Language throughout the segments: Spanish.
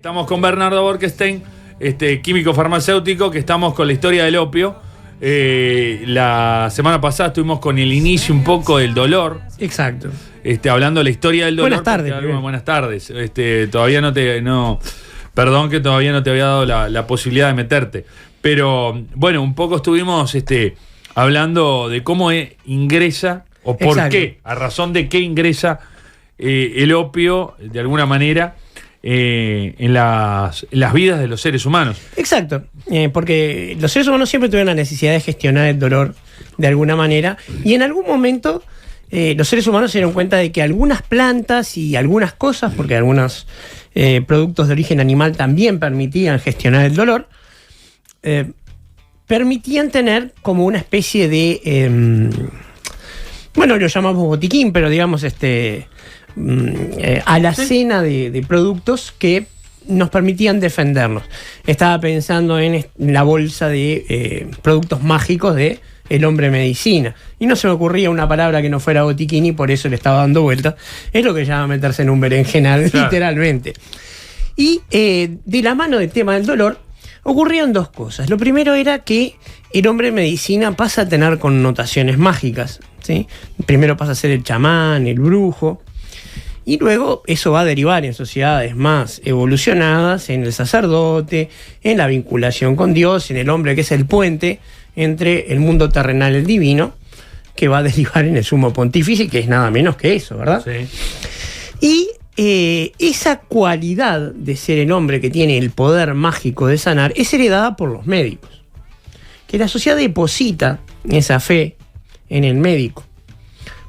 Estamos con Bernardo Borkenstein, químico farmacéutico, que estamos con la historia del opio. La semana pasada estuvimos con el inicio un poco del dolor. Exacto. Hablando de la historia del dolor. Buenas tardes. Buenas tardes. Todavía perdón que todavía no te había dado la posibilidad de meterte. Pero bueno, un poco estuvimos hablando de cómo ingresa o por Exacto. qué, a razón de qué ingresa el opio de alguna manera en las vidas de los seres humanos. Exacto, porque los seres humanos siempre tuvieron la necesidad de gestionar el dolor de alguna manera, y en algún momento los seres humanos se dieron cuenta de que algunas plantas y algunas cosas, porque algunos productos de origen animal también permitían gestionar el dolor, permitían tener como una especie de, bueno, lo llamamos botiquín, pero digamos alacena de productos que nos permitían defendernos. Estaba pensando en la bolsa de productos mágicos de el hombre medicina, y no se me ocurría una palabra que no fuera botiquín, y por eso le estaba dando vuelta. Es lo que llama meterse en un berenjenal, claro. Literalmente. Y de la mano del tema del dolor ocurrieron dos cosas. Lo primero era que el hombre medicina pasa a tener connotaciones mágicas, ¿sí? Primero pasa a ser el chamán, el brujo, y luego eso va a derivar en sociedades más evolucionadas, en el sacerdote, en la vinculación con Dios, en el hombre que es el puente entre el mundo terrenal y el divino, que va a derivar en el sumo pontífice, que es nada menos que eso, ¿verdad? Sí. Y esa cualidad de ser el hombre que tiene el poder mágico de sanar es heredada por los médicos. Que la sociedad deposita esa fe en el médico.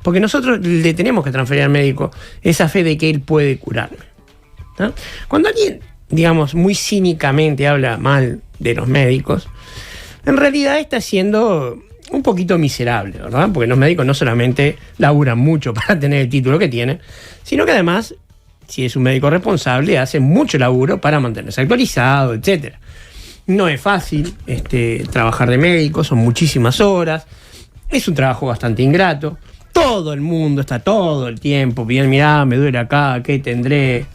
Porque nosotros le tenemos que transferir al médico esa fe de que él puede curarme, ¿no? Cuando alguien, digamos, muy cínicamente habla mal de los médicos, en realidad está siendo un poquito miserable, ¿verdad? Porque los médicos no solamente laburan mucho para tener el título que tienen, sino que además, si es un médico responsable, hace mucho laburo para mantenerse actualizado, etc. No es fácil trabajar de médico, son muchísimas horas, es un trabajo bastante ingrato. Todo el mundo está todo el tiempo pidiendo, mirá, me duele acá, ¿qué tendré?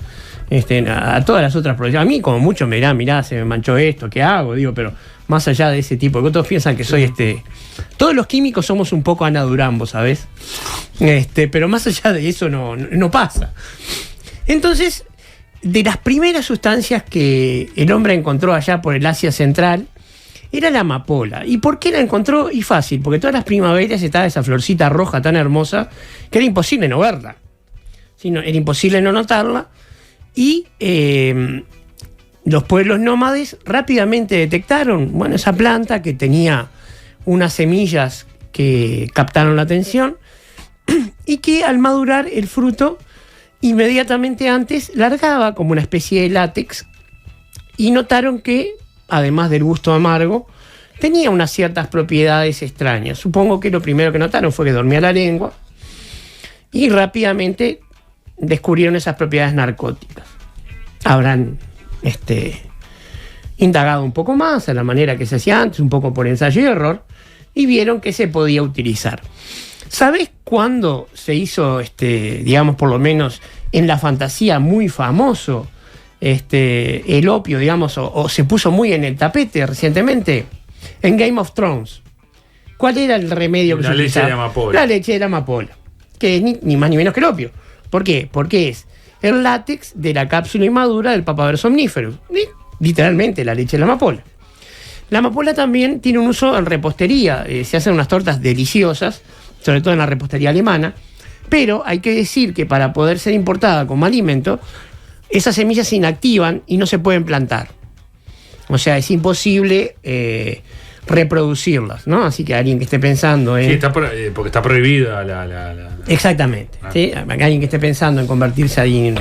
A todas las otras profesiones. A mí, como mucho, me dirán, mirá, se me manchó esto, ¿qué hago? Digo, pero más allá de ese tipo, que todos piensan que soy Todos los químicos somos un poco Ana Durán, ¿vos sabés? Pero más allá de eso no pasa. Entonces, de las primeras sustancias que el hombre encontró allá por el Asia Central, era la amapola. ¿Y por qué la encontró? Y fácil, porque todas las primaveras estaba esa florcita roja tan hermosa que era imposible no verla. Era imposible no notarla. Y los pueblos nómades rápidamente detectaron, bueno, esa planta que tenía unas semillas que captaron la atención y que al madurar el fruto, inmediatamente antes largaba como una especie de látex, y notaron que, además del gusto amargo, tenía unas ciertas propiedades extrañas. Supongo que lo primero que notaron fue que dormía la lengua, y rápidamente descubrieron esas propiedades narcóticas. Habrán indagado un poco más a la manera que se hacía antes, un poco por ensayo y error, y vieron que se podía utilizar. ¿Sabés cuándo se hizo, digamos, por lo menos en la fantasía, muy famoso el opio, digamos, o se puso muy en el tapete recientemente? En Game of Thrones. ¿Cuál era el remedio que se utilizaba? La leche de amapola. La leche de la amapola, que es ni más ni menos que el opio. ¿Por qué? Porque es el látex de la cápsula inmadura del Papaver somniferus. Literalmente la leche de la amapola. La amapola también tiene un uso en repostería. Se hacen unas tortas deliciosas, sobre todo en la repostería alemana. Pero hay que decir que para poder ser importada como alimento, esas semillas se inactivan y no se pueden plantar. O sea, es imposible reproducirlas, ¿no? Así que alguien que esté pensando en... Sí, porque está prohibida Exactamente. ¿Sí? Alguien que esté pensando en convertirse ahí en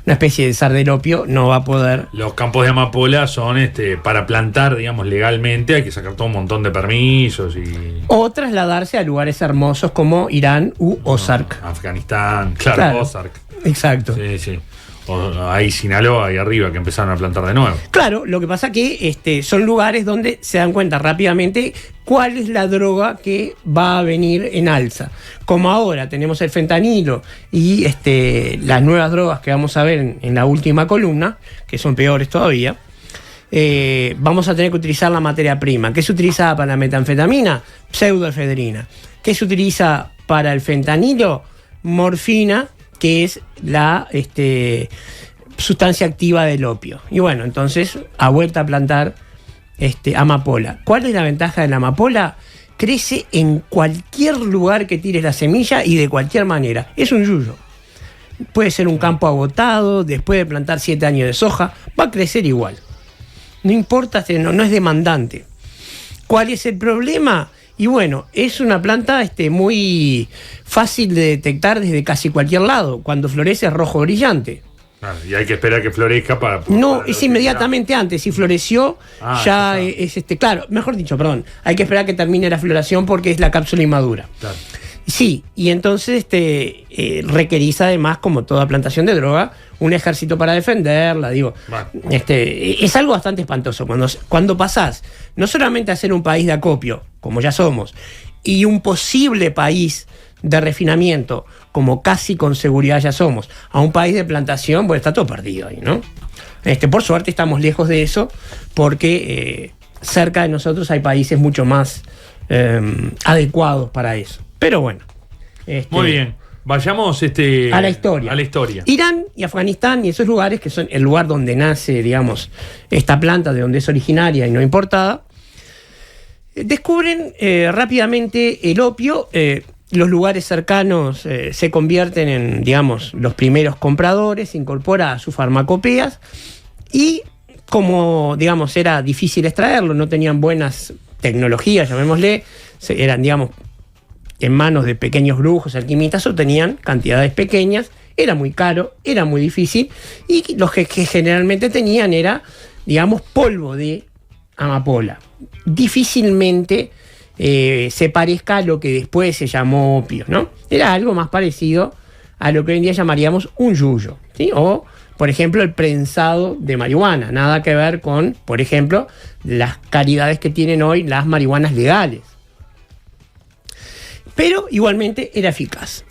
una especie de zar del opio no va a poder. Los campos de amapola son para plantar, digamos, legalmente hay que sacar todo un montón de permisos o trasladarse a lugares hermosos como Irán u Ozark. Afganistán, claro. Ozark. Exacto. Sí. O ahí Sinaloa, ahí arriba, que empezaron a plantar de nuevo. Claro, lo que pasa que son lugares donde se dan cuenta rápidamente cuál es la droga que va a venir en alza. Como ahora tenemos el fentanilo y las nuevas drogas que vamos a ver en la última columna, que son peores todavía, vamos a tener que utilizar la materia prima. ¿Qué se utiliza para la metanfetamina? Pseudoefedrina. ¿Qué se utiliza para el fentanilo? Morfina, que es la sustancia activa del opio. Y bueno, entonces, a vuelta a plantar amapola. ¿Cuál es la ventaja de la amapola? Crece en cualquier lugar que tires la semilla y de cualquier manera. Es un yuyo. Puede ser un campo agotado, después de plantar 7 años de soja, va a crecer igual. No importa, no es demandante. ¿Cuál es el problema? Y bueno, es una planta muy fácil de detectar desde casi cualquier lado. Cuando florece es rojo brillante. Claro, y hay que esperar que florezca para... No, es inmediatamente antes. Si floreció, ya es claro, mejor dicho, perdón. Hay que esperar que termine la floración porque es la cápsula inmadura. Claro. Sí, y entonces requerís además, como toda plantación de droga, un ejército para defenderla, digo. Bueno. Es algo bastante espantoso cuando pasás no solamente a ser un país de acopio, como ya somos, y un posible país de refinamiento, como casi con seguridad ya somos, a un país de plantación, pues está todo perdido ahí, ¿no? Por suerte estamos lejos de eso, porque cerca de nosotros hay países mucho más adecuados para eso. Pero bueno. Muy bien. Vayamos a la historia. Irán y Afganistán y esos lugares, que son el lugar donde nace, digamos, esta planta, de donde es originaria y no importada, descubren rápidamente el opio. Los lugares cercanos se convierten en, digamos, los primeros compradores, se incorpora a sus farmacopeas y como, digamos, era difícil extraerlo, no tenían buenas tecnologías, llamémosle, eran, digamos, en manos de pequeños brujos, alquimistas, o tenían cantidades pequeñas, era muy caro, era muy difícil, y los que generalmente tenían era, digamos, polvo de amapola. Difícilmente se parezca a lo que después se llamó opio, ¿no? Era algo más parecido a lo que hoy en día llamaríamos un yuyo, ¿sí? O, por ejemplo, el prensado de marihuana. Nada que ver con, por ejemplo, las calidades que tienen hoy las marihuanas legales. Pero igualmente era eficaz.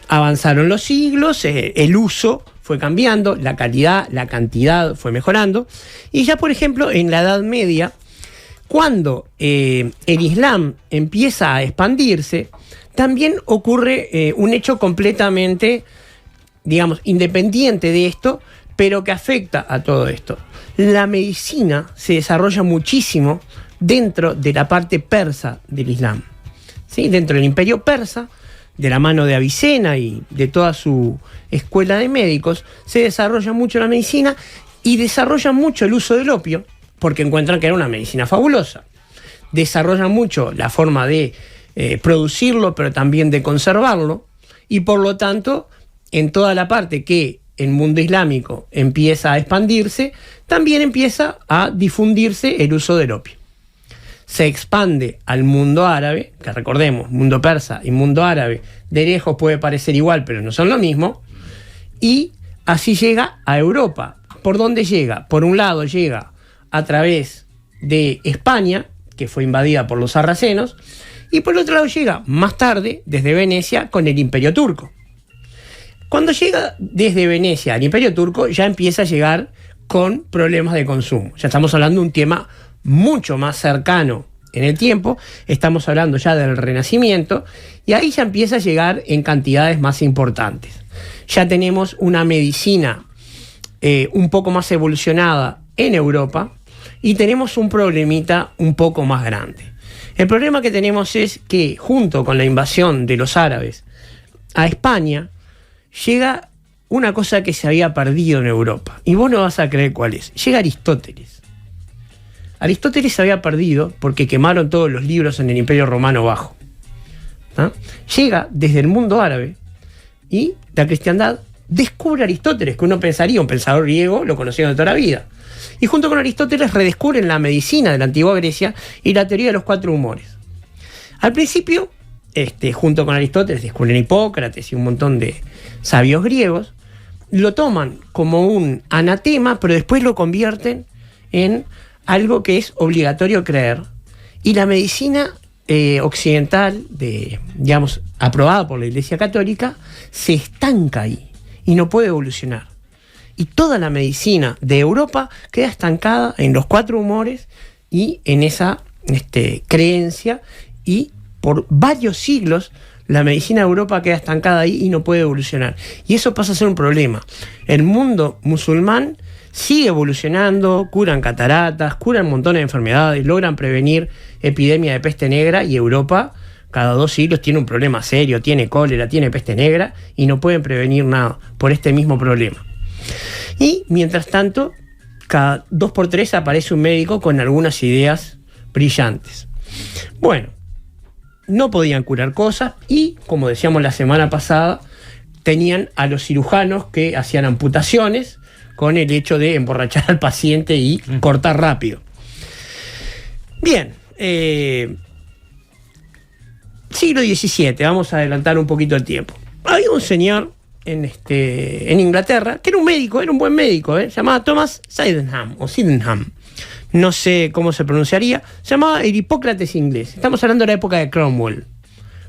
Avanzaron los siglos, el uso fue cambiando, la calidad, la cantidad fue mejorando. Y ya, por ejemplo, en la Edad Media, cuando el Islam empieza a expandirse, también ocurre un hecho completamente, digamos, independiente de esto, pero que afecta a todo esto. La medicina se desarrolla muchísimo dentro de la parte persa del Islam. ¿Sí? Dentro del imperio persa, de la mano de Avicena y de toda su escuela de médicos, se desarrolla mucho la medicina y desarrollan mucho el uso del opio, porque encuentran que era una medicina fabulosa. Desarrollan mucho la forma de producirlo, pero también de conservarlo, y por lo tanto, en toda la parte que el mundo islámico empieza a expandirse, también empieza a difundirse el uso del opio. Se expande al mundo árabe, que recordemos, mundo persa y mundo árabe, de lejos puede parecer igual, pero no son lo mismo, y así llega a Europa. ¿Por dónde llega? Por un lado llega a través de España, que fue invadida por los sarracenos, y por otro lado llega más tarde, desde Venecia, con el Imperio Turco. Cuando llega desde Venecia al Imperio Turco, ya empieza a llegar con problemas de consumo. Ya estamos hablando de un tema mucho más cercano en el tiempo, estamos hablando ya del Renacimiento, y ahí ya empieza a llegar en cantidades más importantes. Ya tenemos una medicina un poco más evolucionada en Europa, y tenemos un problemita un poco más grande. El problema que tenemos es que, junto con la invasión de los árabes a España, llega una cosa que se había perdido en Europa, y vos no vas a creer cuál es. Llega Aristóteles. Aristóteles se había perdido porque quemaron todos los libros en el Imperio Romano Bajo. ¿Ah? Llega desde el mundo árabe y la cristiandad descubre a Aristóteles, que uno pensaría, un pensador griego, lo conocían de toda la vida. Y junto con Aristóteles redescubren la medicina de la antigua Grecia y la teoría de los 4 humores. Al principio, junto con Aristóteles, descubren Hipócrates y un montón de sabios griegos, lo toman como un anatema, pero después lo convierten en algo que es obligatorio creer. Y la medicina occidental, digamos, aprobada por la Iglesia Católica, se estanca ahí y no puede evolucionar. Y toda la medicina de Europa queda estancada en los 4 humores y en esa creencia, y por varios siglos la medicina de Europa queda estancada ahí y no puede evolucionar. Y eso pasa a ser un problema. El mundo musulmán sigue evolucionando, curan cataratas, curan montones de enfermedades, logran prevenir epidemias de peste negra, y Europa cada 2 siglos tiene un problema serio, tiene cólera, tiene peste negra, y no pueden prevenir nada por este mismo problema. Y mientras tanto, cada 2 por 3 aparece un médico con algunas ideas brillantes. Bueno, no podían curar cosas, y como decíamos la semana pasada, tenían a los cirujanos que hacían amputaciones con el hecho de emborrachar al paciente y cortar rápido. Bien, siglo XVII, vamos a adelantar un poquito el tiempo. Había un señor en Inglaterra que era un médico, era un buen médico, se llamaba Thomas Sydenham, o Sydenham, no sé cómo se pronunciaría, se llamaba el Hipócrates inglés. Estamos hablando de la época de Cromwell.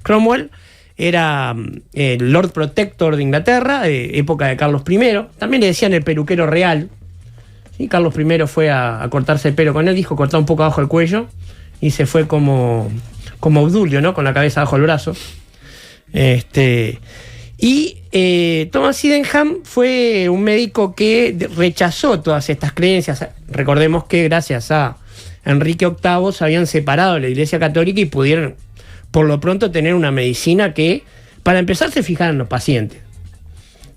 Cromwell era el Lord Protector de Inglaterra, época de Carlos I. También le decían el peluquero real. ¿Sí? Carlos I fue a cortarse el pelo con él, dijo cortar un poco abajo el cuello, y se fue como Obdulio, ¿no? Con la cabeza bajo el brazo. Thomas Sydenham fue un médico que rechazó todas estas creencias. Recordemos que gracias a Enrique VIII se habían separado de la Iglesia Católica y pudieron, por lo pronto, tener una medicina que, para empezar, se fijara en los pacientes.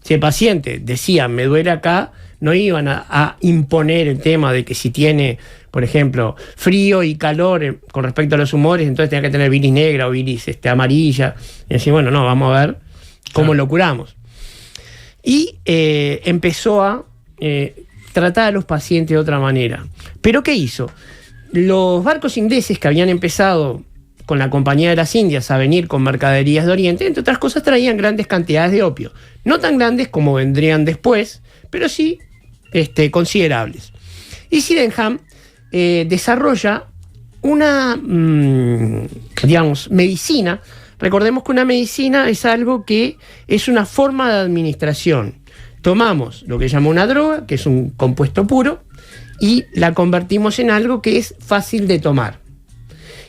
Si el paciente decía, me duele acá, no iban a imponer el tema de que si tiene, por ejemplo, frío y calor con respecto a los humores, entonces tenía que tener bilis negra o bilis amarilla. Y decir, bueno, no, vamos a ver cómo lo curamos. Y empezó a tratar a los pacientes de otra manera. ¿Pero qué hizo? Los barcos ingleses que habían empezado con la Compañía de las Indias a venir con mercaderías de Oriente, entre otras cosas, traían grandes cantidades de opio. No tan grandes como vendrían después, pero sí considerables. Y Sydenham desarrolla una, medicina. Recordemos que una medicina es algo que es una forma de administración. Tomamos lo que llama una droga, que es un compuesto puro, y la convertimos en algo que es fácil de tomar.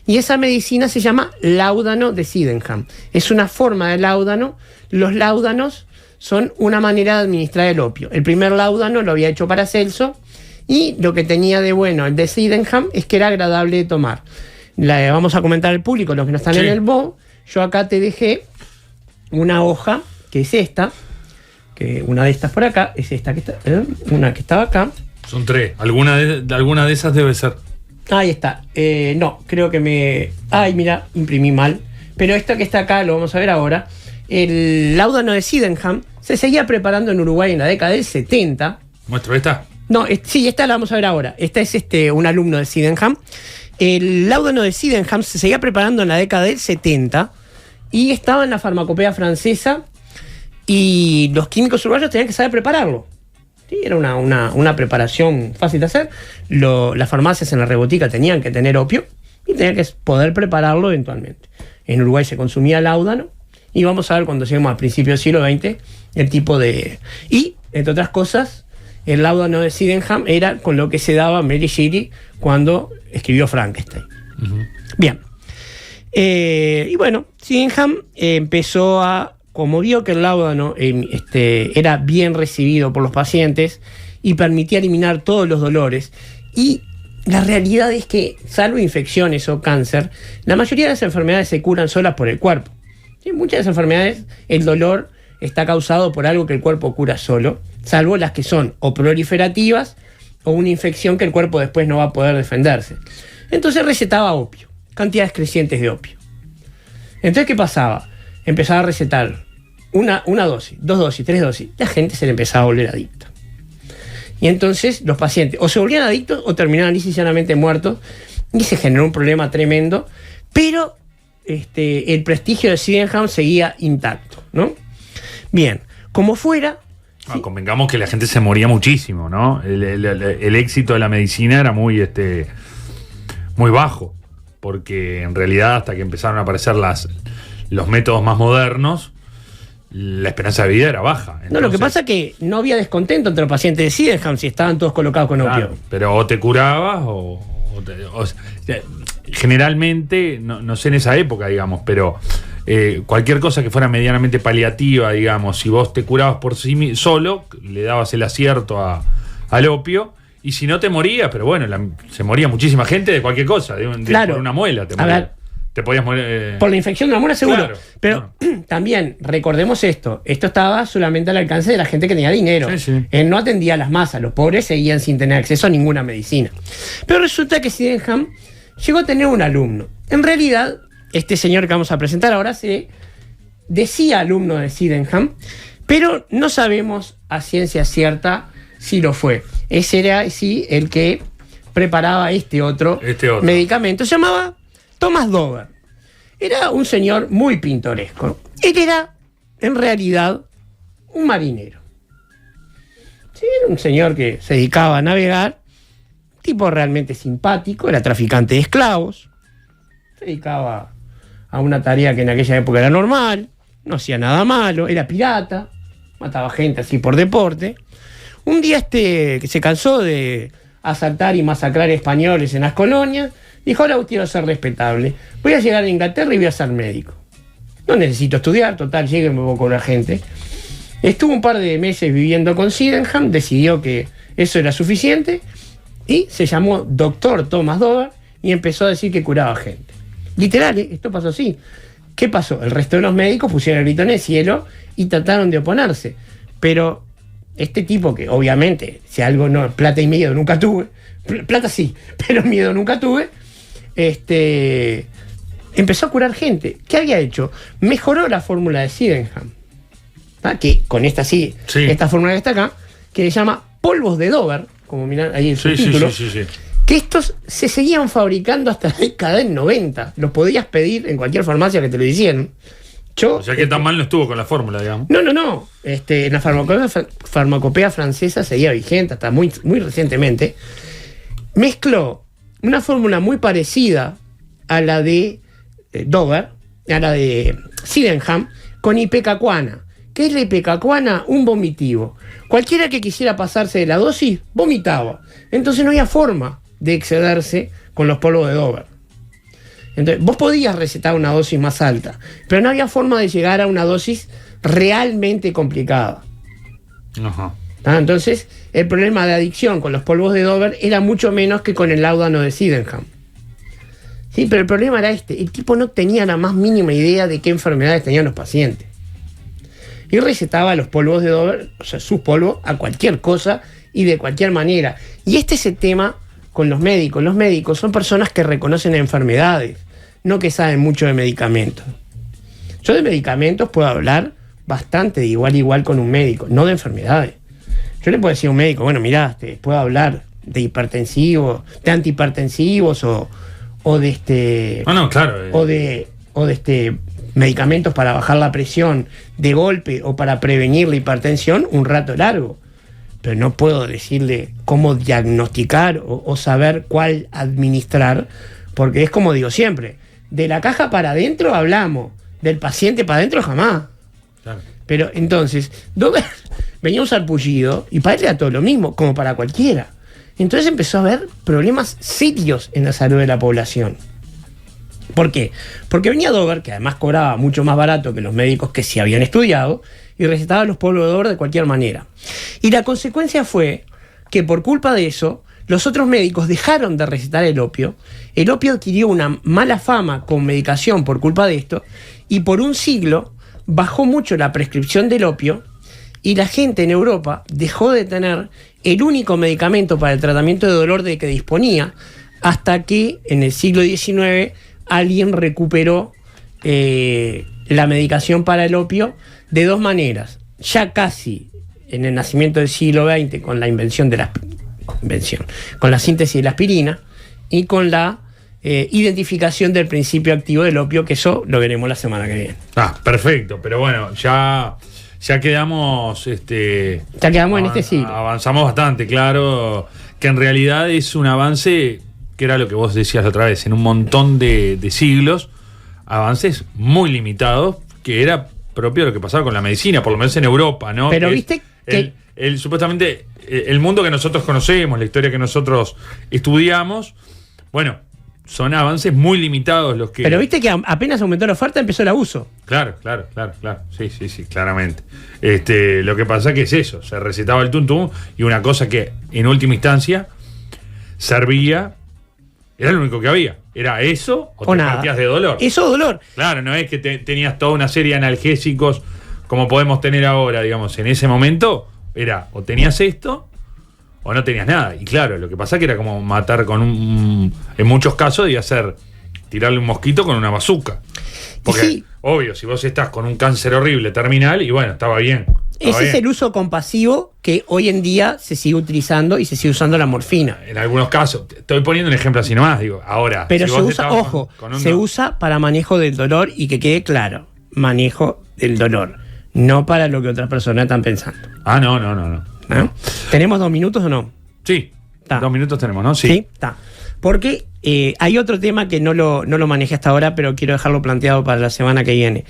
Y esa medicina se llama láudano de Sydenham. Es una forma de láudano. Los láudanos son una manera de administrar el opio. El primer láudano lo había hecho Paracelso, y lo que tenía de bueno el de Sydenham es que era agradable de tomar. Vamos a comentar al público, los que no están en el BO. Yo acá te dejé una hoja, que es esta, que una de estas por acá, es esta que está, una que estaba acá. Son 3, alguna de esas debe ser. Ahí está. No, creo que ay, mira, imprimí mal. Pero esta que está acá, lo vamos a ver ahora. El láudano de Sydenham se seguía preparando en Uruguay en la década del 70. ¿Muestro esta? No, sí, esta la vamos a ver ahora. Esta es un alumno de Sydenham. El láudano de Sydenham se seguía preparando en la década del 70 y estaba en la farmacopea francesa, y los químicos uruguayos tenían que saber prepararlo. Sí, era una preparación fácil de hacer. Las farmacias en la rebotica tenían que tener opio y tenían que poder prepararlo eventualmente. En Uruguay se consumía láudano, y vamos a ver cuando lleguemos al principio del siglo XX el tipo de... Y, entre otras cosas, el láudano de Sydenham era con lo que se daba Mary Shelley cuando escribió Frankenstein. Uh-huh. Bien. Y bueno, Sydenham empezó como vio que el láudano era bien recibido por los pacientes y permitía eliminar todos los dolores, y la realidad es que, salvo infecciones o cáncer, la mayoría de las enfermedades se curan solas por el cuerpo. ¿Sí? Muchas de las enfermedades, el dolor está causado por algo que el cuerpo cura solo, salvo las que son o proliferativas o una infección que el cuerpo después no va a poder defenderse. Entonces recetaba opio, cantidades crecientes de opio. Entonces, ¿qué pasaba? Empezaba a recetar una dosis, 2 dosis, 3 dosis. La gente se le empezaba a volver adicta. Y entonces los pacientes o se volvían adictos o terminaban lisa y llanamente muertos, y se generó un problema tremendo, pero el prestigio de Sydenham seguía intacto, ¿no? Bien, como fuera, Convengamos que la gente se moría muchísimo, ¿no? El éxito de la medicina era muy bajo, porque en realidad hasta que empezaron a aparecer los métodos más modernos, la esperanza de vida era baja. Entonces, no, lo que pasa es que no había descontento entre los pacientes de Sydenham si estaban todos colocados con opio. Pero o te curabas generalmente, no sé en esa época, digamos, pero cualquier cosa que fuera medianamente paliativa, digamos, si vos te curabas por sí solo, le dabas el acierto al opio, y si no te morías, pero bueno, se moría muchísima gente de cualquier cosa, claro, por una muela te morías. A ver, te podías morir. Por la infección de la muela, seguro. Claro, pero también, recordemos esto estaba solamente al alcance de la gente que tenía dinero. Sí. Él no atendía a las masas, los pobres seguían sin tener acceso a ninguna medicina. Pero resulta que Sydenham llegó a tener un alumno. En realidad, este señor que vamos a presentar ahora se decía alumno de Sydenham, pero no sabemos a ciencia cierta si lo fue. Ese era, sí, el que preparaba este otro medicamento. Se llamaba Thomas Dover. Era un señor muy pintoresco. Él era, en realidad, un marinero. Sí, era un señor que se dedicaba a navegar, tipo realmente simpático, era traficante de esclavos, se dedicaba a una tarea que en aquella época era normal, no hacía nada malo, era pirata, mataba gente así por deporte. Un día que se cansó de asaltar y masacrar españoles en las colonias, dijo: ahora quiero ser respetable, voy a llegar a Inglaterra y voy a ser médico. No necesito estudiar, total, llego y me voy a cobrar gente. Estuvo un par de meses viviendo con Sydenham, decidió que eso era suficiente y se llamó Dr. Thomas Dover y empezó a decir que curaba gente. Literal, esto pasó así. ¿Qué pasó? El resto de los médicos pusieron el grito en el cielo y trataron de oponerse. Pero este tipo, que obviamente, si algo no, plata y miedo nunca tuve, plata sí, pero miedo nunca tuve, empezó a curar gente. ¿Qué había hecho? Mejoró la fórmula de Sydenham, que con esta esta fórmula que está acá, que se llama polvos de Dover, como miran ahí en su título. Sí. Que estos se seguían fabricando hasta la década del 90. Los podías pedir en cualquier farmacia que te lo hicieran. O sea que tan mal no estuvo con la fórmula, digamos. No. La farmacopea francesa seguía vigente hasta muy, muy recientemente. Mezcló una fórmula muy parecida a la de Dover, a la de Sydenham, con ipecacuana. ¿Qué es la ipecacuana? Un vomitivo. Cualquiera que quisiera pasarse de la dosis, vomitaba. Entonces no había forma de excederse con los polvos de Dover. Entonces, vos podías recetar una dosis más alta, pero no había forma de llegar a una dosis realmente complicada. Ajá. Entonces, el problema de adicción con los polvos de Dover era mucho menos que con el láudano de Sydenham. Sí, pero el problema era el tipo no tenía la más mínima idea de qué enfermedades tenían los pacientes. Y recetaba los polvos de Dover, o sea, sus polvos, a cualquier cosa y de cualquier manera. Y este es el tema con los médicos. Los médicos son personas que reconocen enfermedades, no que saben mucho de medicamentos. Yo de medicamentos puedo hablar bastante de igual a igual con un médico, no de enfermedades. Yo le puedo decir a un médico: bueno, mirá, puedo hablar de hipertensivos, de antihipertensivos o de o de medicamentos para bajar la presión de golpe o para prevenir la hipertensión un rato largo. Pero no puedo decirle cómo diagnosticar o saber cuál administrar, porque es como digo siempre: de la caja para adentro hablamos, del paciente para adentro jamás. Claro. Pero entonces, Dover venía un sarpullido y para él era todo lo mismo, como para cualquiera. Entonces empezó a haber problemas serios en la salud de la población. ¿Por qué? Porque venía Dover, que además cobraba mucho más barato que los médicos que sí habían estudiado, y recetaba los polvos de Dover de cualquier manera. Y la consecuencia fue que por culpa de eso, los otros médicos dejaron de recetar el opio adquirió una mala fama con medicación por culpa de esto, y por un siglo bajó mucho la prescripción del opio, y la gente en Europa dejó de tener el único medicamento para el tratamiento de dolor de que disponía, hasta que en el siglo XIX alguien recuperó la medicación para el opio de dos maneras. Ya casi en el nacimiento del siglo XX, con la con la síntesis de la aspirina y con la identificación del principio activo del opio, que eso lo veremos la semana que viene. Perfecto, pero bueno, ya ya quedamos... Ya quedamos en este siglo. Avanzamos bastante, claro, que en realidad es un avance, que era lo que vos decías la otra vez, en un montón de siglos, avances muy limitados, que era propio de lo que pasaba con la medicina, por lo menos en Europa, ¿no? Pero que viste que... supuestamente, el mundo que nosotros conocemos, la historia que nosotros estudiamos, bueno, son avances muy limitados los que... Pero viste que apenas aumentó la oferta, empezó el abuso. Claro. Sí, claramente. Lo que pasa que es eso, se recetaba el tuntum y una cosa que en última instancia servía, era lo único que había. Era eso o te nada. partías de dolor. Eso o dolor. Claro, no es que tenías toda una serie de analgésicos como podemos tener ahora, digamos, en ese momento era o tenías esto o no tenías nada. Y claro, lo que pasa que era como matar en muchos casos debía ser tirarle un mosquito con una bazuca. Porque, sí, obvio, si vos estás con un cáncer horrible terminal, y bueno, estaba bien. Ese es el uso compasivo que hoy en día se sigue utilizando y se sigue usando la morfina. En algunos casos, te estoy poniendo un ejemplo así nomás, digo, ahora. Pero si se vos usa, estabas ojo, con se usa para manejo del dolor y que quede claro, manejo del dolor, no para lo que otras personas están pensando. Ah, no. ¿No? ¿Tenemos 2 minutos o no? Sí, 2 minutos tenemos, ¿no? Sí, está. Porque hay otro tema que no lo manejé hasta ahora, pero quiero dejarlo planteado para la semana que viene.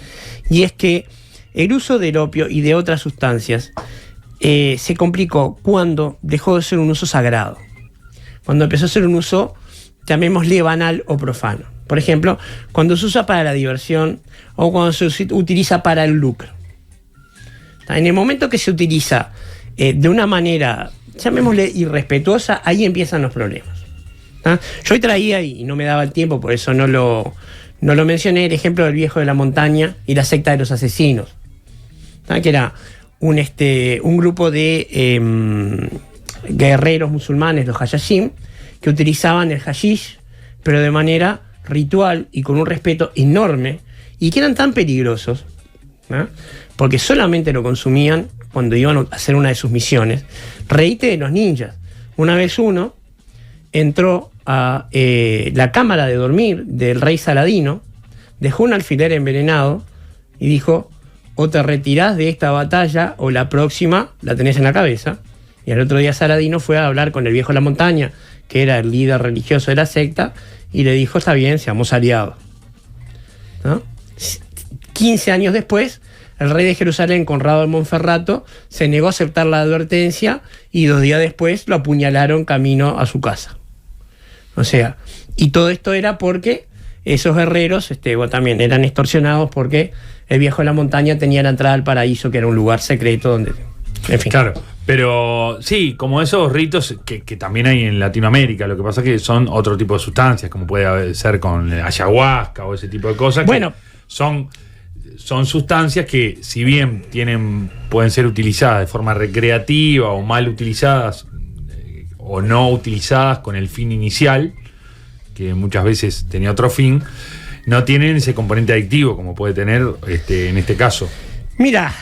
Y es que el uso del opio y de otras sustancias se complicó cuando dejó de ser un uso sagrado. Cuando empezó a ser un uso, llamémosle banal o profano. Por ejemplo, cuando se usa para la diversión o cuando se utiliza para el lucro. En el momento que se utiliza de una manera, llamémosle irrespetuosa, ahí empiezan los problemas. Yo hoy traía, y no me daba el tiempo, por eso no lo mencioné, el ejemplo del viejo de la montaña y la secta de los asesinos, que era un grupo de guerreros musulmanes, los hashashim, que utilizaban el hashish, pero de manera ritual y con un respeto enorme, y que eran tan peligrosos, porque solamente lo consumían cuando iban a hacer una de sus misiones. Reíte de los ninjas. Una vez uno entró a la cámara de dormir del rey Saladino, dejó un alfiler envenenado y dijo: o te retirás de esta batalla o la próxima la tenés en la cabeza. Y al otro día Saladino fue a hablar con el viejo de la montaña, que era el líder religioso de la secta, y le dijo: está bien, seamos aliados, ¿no? 15 años después, el rey de Jerusalén, Conrado de Monferrato, se negó a aceptar la advertencia y 2 días después lo apuñalaron camino a su casa. O sea, y todo esto era porque esos guerreros también eran extorsionados porque el viejo de la montaña tenía la entrada al paraíso, que era un lugar secreto donde... En fin. Claro, pero sí, como esos ritos que también hay en Latinoamérica, lo que pasa es que son otro tipo de sustancias, como puede ser con ayahuasca o ese tipo de cosas. Bueno, son sustancias que, si bien pueden ser utilizadas de forma recreativa o mal utilizadas o no utilizadas con el fin inicial, que muchas veces tenía otro fin, no tienen ese componente adictivo como puede tener en este caso. Mira,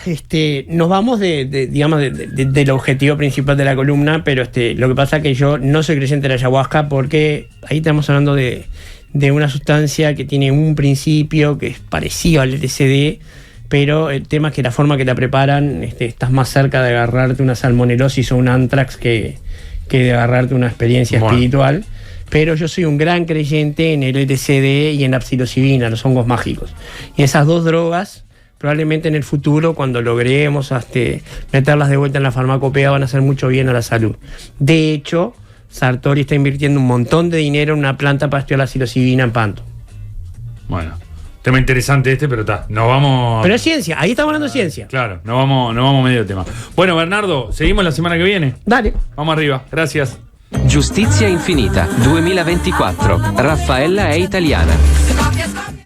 nos vamos del objetivo principal de la columna, pero lo que pasa es que yo no soy creyente de la ayahuasca, porque ahí estamos hablando de una sustancia que tiene un principio que es parecido al LSD, pero el tema es que la forma que la preparan, estás más cerca de agarrarte una salmonelosis o un anthrax que de agarrarte una experiencia espiritual. Pero yo soy un gran creyente en el LSD y en la psilocibina, los hongos mágicos. Y esas 2 drogas, probablemente en el futuro, cuando logremos meterlas de vuelta en la farmacopea, van a hacer mucho bien a la salud. De hecho, Sartori está invirtiendo un montón de dinero en una planta para estudiar la psilocibina en Panto. Bueno, tema interesante pero nos vamos... Pero es ciencia, ahí estamos hablando de ciencia. Claro, no vamos medio de tema. Bueno, Bernardo, seguimos la semana que viene. Dale. Vamos arriba, gracias. Giustizia Infinita 2024. Raffaella è italiana.